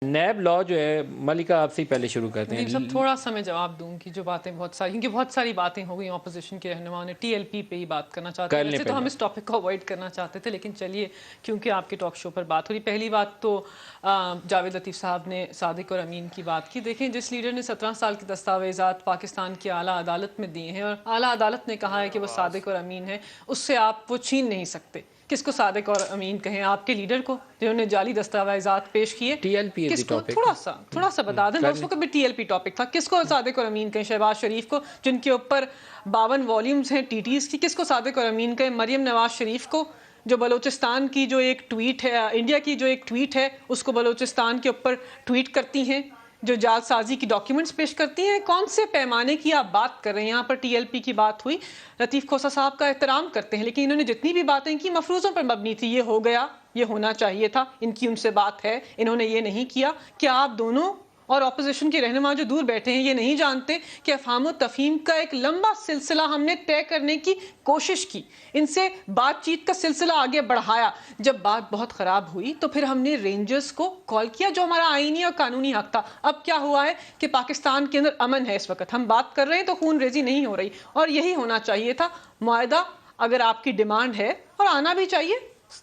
NAB لا جو ہے ملکہ آپ سے پہلے شروع کرتے ہیں. سب تھوڑا سا میں جواب دوں کہ جو باتیں بہت ساری کیونکہ بہت ساری باتیں ہو گئی اپوزیشن کے رہنماؤں نے ٹی ایل پی پہ ہی بات کرنا چاہتے ہیں. ویسے تو ہم اس ٹاپک کو اوائڈ کرنا چاہتے تھے لیکن چلیے کیونکہ آپ کے ٹاک شو پر بات ہو رہی. پہلی بات تو جاوید لطیف صاحب نے صادق اور امین کی بات کی. دیکھیں جس لیڈر نے 17 سال کے دستاویزات پاکستان کی اعلیٰ عدالت میں دیے ہیں اور اعلیٰ عدالت نے کہا ہے کہ وہ صادق اور امین ہے, اس سے آپ وہ چھین نہیں سکتے. کس کو صادق اور امین کہیں؟ آپ کے لیڈر کو جنہوں نے جعلی دستاویزات پیش کیے. ٹی ایل پی کس کو تھوڑا سا بتا دیں, اس وقت بھی ٹی ایل پی ٹاپک تھا. کس کو صادق اور امین کہیں؟ شہباز شریف کو جن کے اوپر 52 والیومز ہیں ٹی ٹیز کی. کس کو صادق اور امین کہیں؟ مریم نواز شریف کو جو بلوچستان کی جو ایک ٹویٹ ہے, انڈیا کی جو ایک ٹویٹ ہے اس کو بلوچستان کے اوپر ٹویٹ کرتی ہیں, جو جعل سازی کی ڈاکیومنٹس پیش کرتی ہیں. کون سے پیمانے کی آپ بات کر رہے ہیں؟ یہاں پر ٹی ایل پی کی بات ہوئی. لطیف کھوسہ صاحب کا احترام کرتے ہیں لیکن انہوں نے جتنی بھی باتیں کی مفروضوں پر مبنی تھی. یہ ہو گیا, یہ ہونا چاہیے تھا, ان کی ان سے بات ہے, انہوں نے یہ نہیں کیا. کیا آپ دونوں اور اپوزیشن کے رہنما جو دور بیٹھے ہیں یہ نہیں جانتے کہ افہام و تفہیم کا ایک لمبا سلسلہ ہم نے طے کرنے کی کوشش کی, ان سے بات چیت کا سلسلہ آگے بڑھایا. جب بات بہت خراب ہوئی تو پھر ہم نے رینجرز کو کال کیا جو ہمارا آئینی اور قانونی حق تھا. اب کیا ہوا ہے کہ پاکستان کے اندر امن ہے, اس وقت ہم بات کر رہے ہیں تو خون ریزی نہیں ہو رہی, اور یہی ہونا چاہیے تھا. معاہدہ اگر آپ کی ڈیمانڈ ہے اور آنا بھی چاہیے,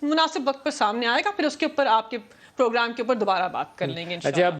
مناسب وقت پر سامنے آئے گا, پھر اس کے اوپر آپ کے پروگرام کے اوپر دوبارہ بات کر لیں گے انشاءاللہ.